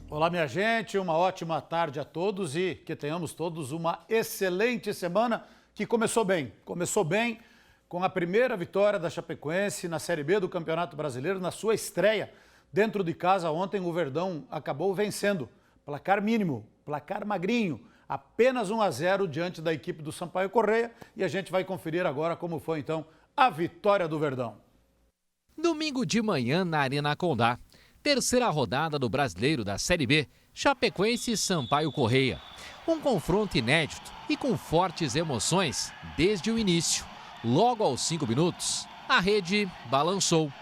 Olá, minha gente, uma ótima tarde a todos e que tenhamos todos uma excelente semana que começou bem. Começou bem com a primeira vitória da Chapecoense na Série B do Campeonato Brasileiro, na sua estreia dentro de casa. Ontem o Verdão acabou vencendo, placar mínimo, placar magrinho, apenas 1-0 diante da equipe do Sampaio Corrêa, e a gente vai conferir agora como foi então a vitória do Verdão. Domingo de manhã na Arena Condá. Terceira rodada do Brasileiro da Série B, Chapecoense e Sampaio Corrêa. Um confronto inédito e com fortes emoções desde o início. Logo aos 5 minutos, a rede balançou.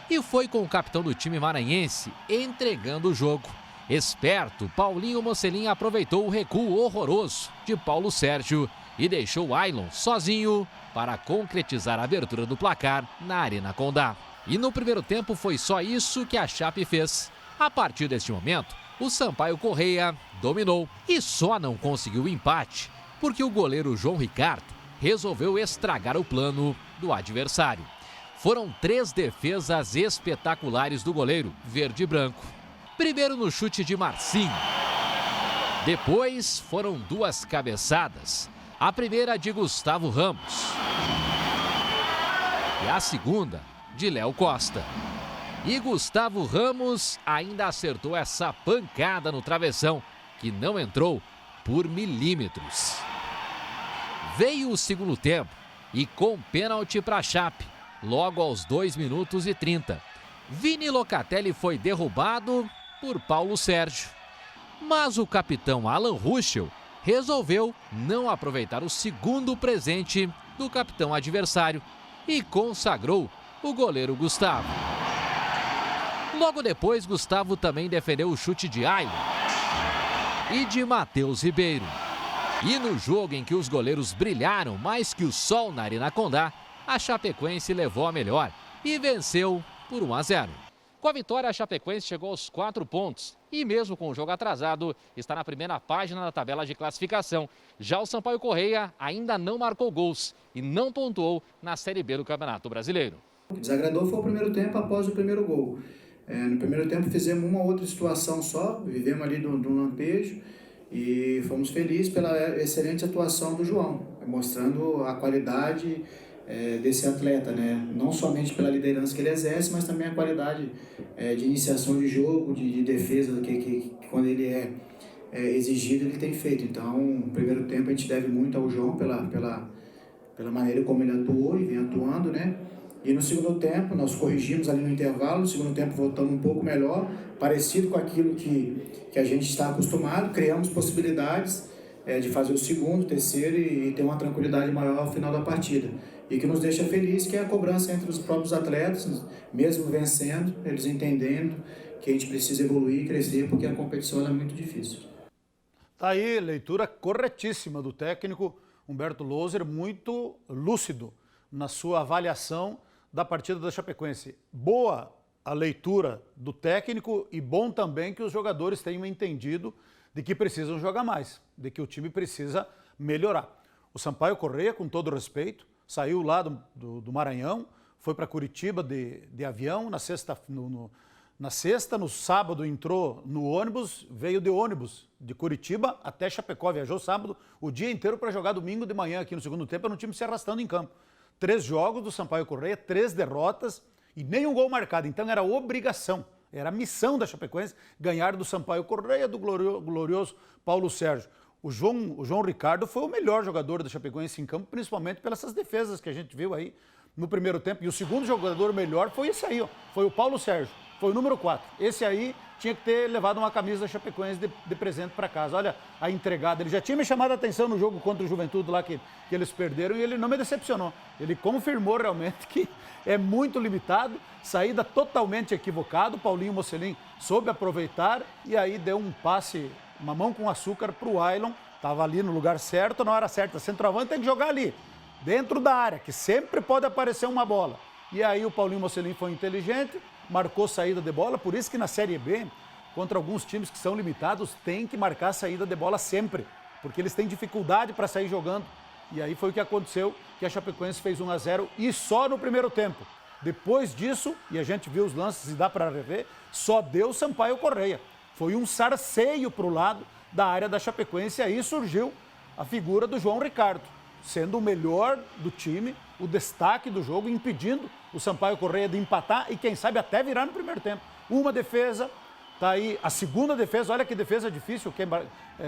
E foi com o capitão do time maranhense entregando o jogo. Esperto, Paulinho Mocelin aproveitou o recuo horroroso de Paulo Sérgio e deixou Ailon sozinho para concretizar a abertura do placar na Arena Condá. E no primeiro tempo foi só isso que a Chape fez. A partir deste momento, o Sampaio Corrêa dominou e só não conseguiu o empate porque o goleiro João Ricardo resolveu estragar o plano do adversário. Foram 3 defesas espetaculares do goleiro verde e branco. Primeiro no chute de Marcinho. Depois foram 2 cabeçadas. A primeira de Gustavo Ramos. E a segunda de Léo Costa. E Gustavo Ramos ainda acertou essa pancada no travessão, que não entrou por milímetros. Veio o segundo tempo e com pênalti para a Chape, logo aos 2 minutos e 30. Vini Locatelli foi derrubado por Paulo Sérgio. Mas o capitão Alan Ruschel resolveu não aproveitar o segundo presente do capitão adversário e consagrou o goleiro Gustavo. Logo depois, Gustavo também defendeu o chute de Ailon e de Matheus Ribeiro. E no jogo em que os goleiros brilharam mais que o sol na Arena Condá, a Chapecoense levou a melhor e venceu por 1-0. Com a vitória, a Chapecoense chegou aos 4 pontos e mesmo com o jogo atrasado, está na primeira página da tabela de classificação. Já o Sampaio Corrêa ainda não marcou gols e não pontuou na Série B do Campeonato Brasileiro. O que desagradou foi o primeiro tempo após o primeiro gol. No primeiro tempo fizemos uma outra situação só, vivemos ali de um lampejo e fomos felizes pela excelente atuação do João, mostrando a qualidade desse atleta, né? Não somente pela liderança que ele exerce, mas também a qualidade de iniciação de jogo, de defesa, que quando ele é exigido ele tem feito. Então, no primeiro tempo a gente deve muito ao João pela maneira como ele atuou e vem atuando, né? E no segundo tempo, nós corrigimos ali no intervalo, no segundo tempo voltamos um pouco melhor, parecido com aquilo que a gente está acostumado, criamos possibilidades de fazer o segundo, terceiro e ter uma tranquilidade maior ao final da partida. E que nos deixa feliz que é a cobrança entre os próprios atletas, mesmo vencendo, eles entendendo que a gente precisa evoluir e crescer, porque a competição é muito difícil. Tá aí, leitura corretíssima do técnico Humberto Loser, muito lúcido na sua avaliação da partida da Chapecoense. Boa a leitura do técnico e bom também que os jogadores tenham entendido de que precisam jogar mais, de que o time precisa melhorar. O Sampaio Corrêa, com todo respeito, saiu lá do Maranhão, foi para Curitiba de avião, na sexta, no sábado entrou no ônibus, veio de ônibus de Curitiba até Chapecó, viajou sábado o dia inteiro para jogar domingo de manhã aqui no segundo tempo, no time se arrastando em campo. 3 jogos do Sampaio Corrêa, 3 derrotas e nenhum gol marcado. Então era obrigação, era a missão da Chapecoense ganhar do Sampaio Corrêa, do glorioso Paulo Sérgio. O João Ricardo foi o melhor jogador da Chapecoense em campo, principalmente pelas essas defesas que a gente viu aí no primeiro tempo. E o segundo jogador melhor foi esse aí, ó, foi o Paulo Sérgio, foi o número 4. Esse aí tinha que ter levado uma camisa da Chapecoense de presente para casa. Olha a entregada, ele já tinha me chamado a atenção no jogo contra o Juventude lá que eles perderam e ele não me decepcionou. Ele confirmou realmente que é muito limitado, saída totalmente equivocada. Paulinho Mocelin soube aproveitar e aí deu um passe, uma mão com açúcar para o Ailon, estava ali no lugar certo, na hora certa. Centroavante tem que jogar ali, dentro da área, que sempre pode aparecer uma bola. E aí o Paulinho Mocelin foi inteligente, marcou saída de bola, por isso que na Série B, contra alguns times que são limitados, tem que marcar a saída de bola sempre, porque eles têm dificuldade para sair jogando. E aí foi o que aconteceu, que a Chapecoense fez 1-0 e só no primeiro tempo. Depois disso, e a gente viu os lances e dá para rever, só deu Sampaio Corrêa. Foi um sarceio para o lado da área da Chapecoense e aí surgiu a figura do João Ricardo, sendo o melhor do time, o destaque do jogo, impedindo o Sampaio Corrêa de empatar e quem sabe até virar no primeiro tempo. Uma defesa, tá aí a segunda defesa, olha que defesa difícil,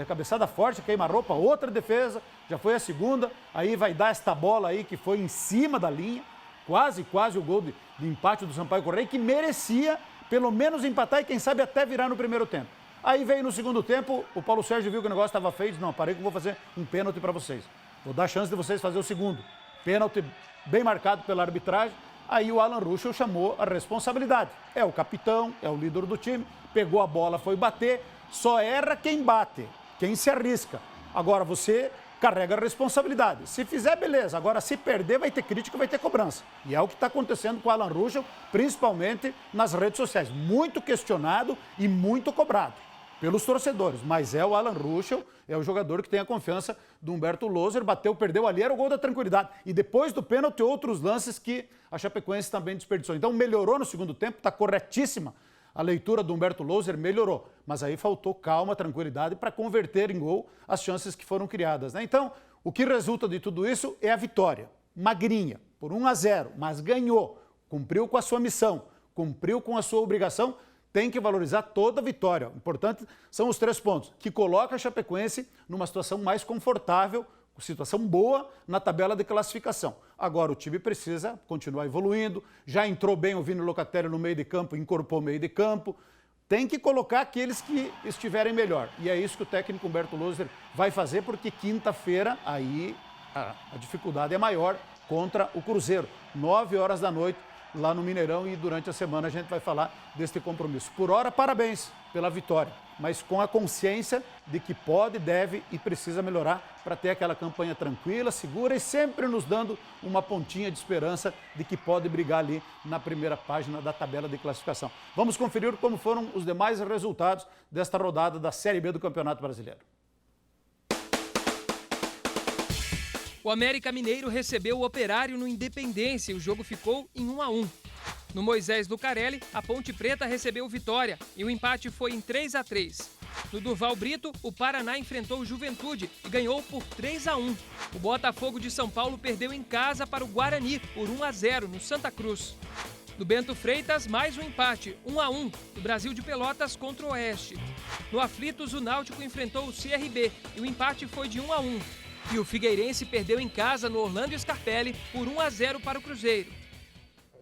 cabeçada forte, queima-roupa, outra defesa, já foi a segunda, aí vai dar esta bola aí que foi em cima da linha, quase o gol de empate do Sampaio Corrêa, que merecia pelo menos empatar e quem sabe até virar no primeiro tempo. Aí veio no segundo tempo, o Paulo Sérgio viu que o negócio estava feio, disse, não, parei que eu vou fazer um pênalti para vocês. Vou dar chance de vocês fazer o segundo. Pênalti bem marcado pela arbitragem. Aí o Alan Ruschel chamou a responsabilidade. É o capitão, é o líder do time, pegou a bola, foi bater, só erra quem bate, quem se arrisca. Agora você carrega a responsabilidade. Se fizer, beleza. Agora, se perder, vai ter crítica, vai ter cobrança. E é o que está acontecendo com o Alan Ruschel, principalmente nas redes sociais. Muito questionado e muito cobrado pelos torcedores. Mas é o Alan Ruschel, é o jogador que tem a confiança do Humberto Loser. Bateu, perdeu ali, era o gol da tranquilidade. E depois do pênalti, outros lances que a Chapecoense também desperdiçou. Então, melhorou no segundo tempo, está corretíssima. A leitura do Humberto Loser melhorou, mas aí faltou calma, tranquilidade para converter em gol as chances que foram criadas, né? Então, o que resulta de tudo isso é a vitória. Magrinha, por 1-0, mas ganhou, cumpriu com a sua missão, cumpriu com a sua obrigação, tem que valorizar toda a vitória. O importante são os 3 pontos, que coloca a Chapecoense numa situação mais confortável, situação boa na tabela de classificação. Agora o time precisa continuar evoluindo, já entrou bem o Vini Locatelli no meio de campo, incorporou o meio de campo, tem que colocar aqueles que estiverem melhor. E é isso que o técnico Humberto Loser vai fazer, porque quinta-feira aí a dificuldade é maior contra o Cruzeiro, 9h da noite, lá no Mineirão, e durante a semana a gente vai falar deste compromisso. Por hora, parabéns pela vitória, mas com a consciência de que pode, deve e precisa melhorar para ter aquela campanha tranquila, segura e sempre nos dando uma pontinha de esperança de que pode brigar ali na primeira página da tabela de classificação. Vamos conferir como foram os demais resultados desta rodada da Série B do Campeonato Brasileiro. O América Mineiro recebeu o Operário no Independência e o jogo ficou em 1-1. No Moisés Lucarelli, a Ponte Preta recebeu o Vitória e o empate foi em 3-3. No Durval Brito, o Paraná enfrentou o Juventude e ganhou por 3-1. O Botafogo de São Paulo perdeu em casa para o Guarani por 1-0 no Santa Cruz. No Bento Freitas, mais um empate, 1-1, do Brasil de Pelotas contra o Oeste. No Aflitos, o Náutico enfrentou o CRB e o empate foi de 1-1. E o Figueirense perdeu em casa no Orlando Scarpelli por 1-0 para o Cruzeiro.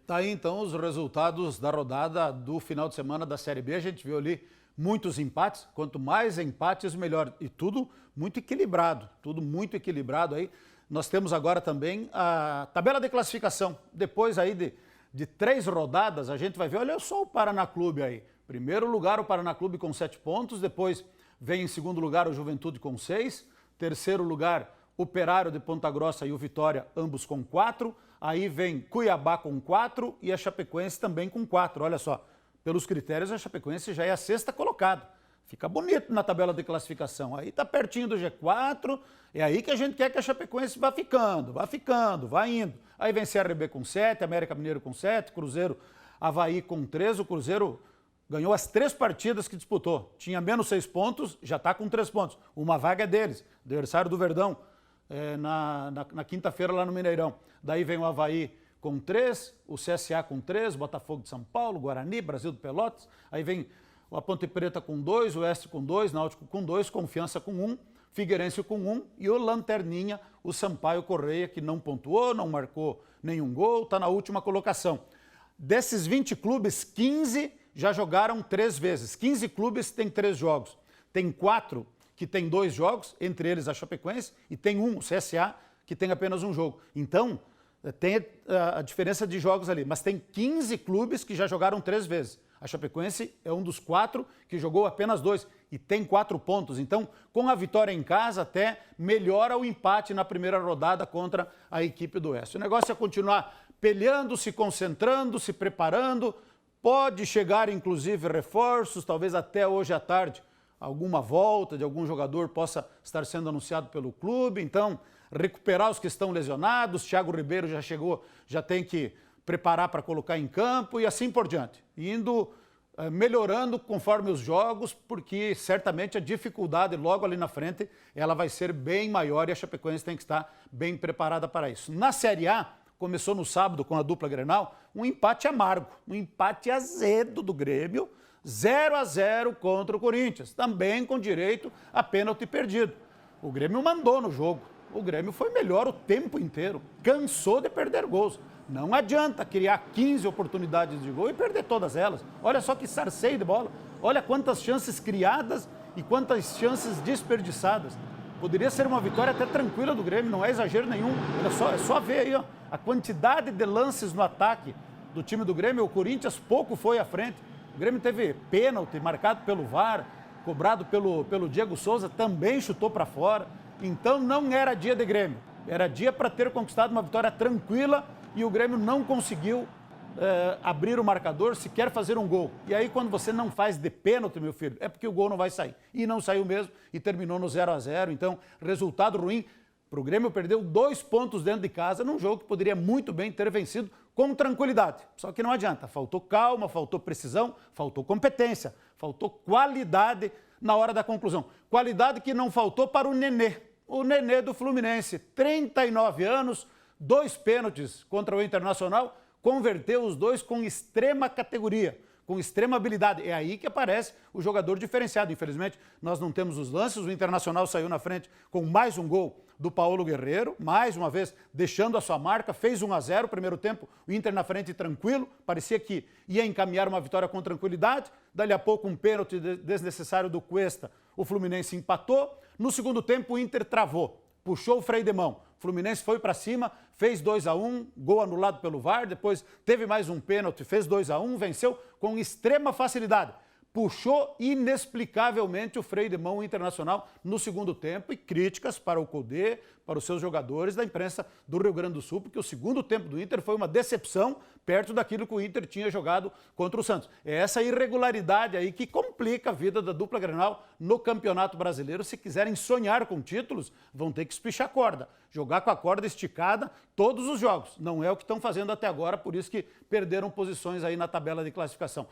Tá aí então os resultados da rodada do final de semana da Série B. A gente viu ali muitos empates, quanto mais empates melhor. E tudo muito equilibrado aí. Nós temos agora também a tabela de classificação. Depois aí de 3 rodadas a gente vai ver, olha só o Paraná Clube aí. Primeiro lugar o Paraná Clube com 7 pontos, depois vem em segundo lugar o Juventude com 6, terceiro lugar o Operário de Ponta Grossa e o Vitória, ambos com 4. Aí vem Cuiabá com 4 e a Chapecoense também com 4. Olha só, pelos critérios a Chapecoense já é a 6ª colocada. Fica bonito na tabela de classificação. Aí tá pertinho do G4, é aí que a gente quer que a Chapecoense vá ficando, vai indo. Aí vem CRB com 7, América Mineiro com 7, Cruzeiro, Avaí com 3. O Cruzeiro ganhou as 3 partidas que disputou. Tinha menos 6 pontos, já está com 3 pontos. Uma vaga é deles, adversário do Verdão, na quinta-feira lá no Mineirão. Daí vem o Avaí com 3, o CSA com 3, Botafogo de São Paulo, Guarani, Brasil de Pelotas. Aí vem a Ponte Preta com 2, o Oeste com 2, Náutico com 2, Confiança com 1, Figueirense com 1 e o Lanterninha, o Sampaio Corrêa, que não pontuou, não marcou nenhum gol, está na última colocação. Desses 20 clubes, 15 já jogaram 3 vezes. 15 clubes têm 3 jogos. Tem 4 que tem 2 jogos, entre eles a Chapecoense, e tem um, o CSA, que tem apenas um jogo. Então, tem a diferença de jogos ali, mas tem 15 clubes que já jogaram 3 vezes. A Chapecoense é um dos 4 que jogou apenas 2 e tem 4 pontos. Então, com a vitória em casa, até melhora o empate na primeira rodada contra a equipe do Oeste. O negócio é continuar peleando, se concentrando, se preparando. Pode chegar, inclusive, reforços, talvez até hoje à tarde, alguma volta de algum jogador possa estar sendo anunciado pelo clube. Então, recuperar os que estão lesionados. Thiago Ribeiro já chegou, já tem que preparar para colocar em campo e assim por diante. Indo melhorando conforme os jogos, porque certamente a dificuldade logo ali na frente ela vai ser bem maior e a Chapecoense tem que estar bem preparada para isso. Na Série A, começou no sábado com a dupla Grenal, um empate amargo, um empate azedo do Grêmio, 0-0 contra o Corinthians, também com direito a pênalti perdido. O Grêmio mandou no jogo, o Grêmio foi melhor o tempo inteiro, cansou de perder gols. Não adianta criar 15 oportunidades de gol e perder todas elas. Olha só que sarceio de bola. Olha quantas chances criadas e quantas chances desperdiçadas. Poderia ser uma vitória até tranquila do Grêmio, não é exagero nenhum. Olha só, é só ver aí, ó, a quantidade de lances no ataque do time do Grêmio. O Corinthians pouco foi à frente. O Grêmio teve pênalti marcado pelo VAR, cobrado pelo Diego Souza, também chutou para fora. Então não era dia de Grêmio. Era dia para ter conquistado uma vitória tranquila e o Grêmio não conseguiu abrir o marcador, sequer fazer um gol. E aí quando você não faz de pênalti, meu filho, é porque o gol não vai sair. E não saiu mesmo e terminou no 0-0. Então, resultado ruim. Para o Grêmio perdeu 2 pontos dentro de casa num jogo que poderia muito bem ter vencido com tranquilidade. Só que não adianta, faltou calma, faltou precisão, faltou competência, faltou qualidade na hora da conclusão. Qualidade que não faltou para o Nenê do Fluminense. 39 anos, 2 pênaltis contra o Internacional, converteu os 2 com extrema categoria, com extrema habilidade. É aí que aparece o jogador diferenciado. Infelizmente, nós não temos os lances. O Internacional saiu na frente com mais um gol do Paulo Guerreiro, mais uma vez deixando a sua marca, fez 1-0, primeiro tempo, o Inter na frente tranquilo, parecia que ia encaminhar uma vitória com tranquilidade, dali a pouco um pênalti desnecessário do Cuesta, o Fluminense empatou, no segundo tempo o Inter travou, puxou o freio de mão, o Fluminense foi para cima, fez 2-1, gol anulado pelo VAR, depois teve mais um pênalti, fez 2-1, venceu com extrema facilidade. Puxou inexplicavelmente o freio de mão Internacional no segundo tempo e críticas para o Cudê, para os seus jogadores da imprensa do Rio Grande do Sul, porque o segundo tempo do Inter foi uma decepção perto daquilo que o Inter tinha jogado contra o Santos. É essa irregularidade aí que complica a vida da dupla Grenal no Campeonato Brasileiro. Se quiserem sonhar com títulos, vão ter que espichar a corda, jogar com a corda esticada todos os jogos. Não é o que estão fazendo até agora, por isso que perderam posições aí na tabela de classificação.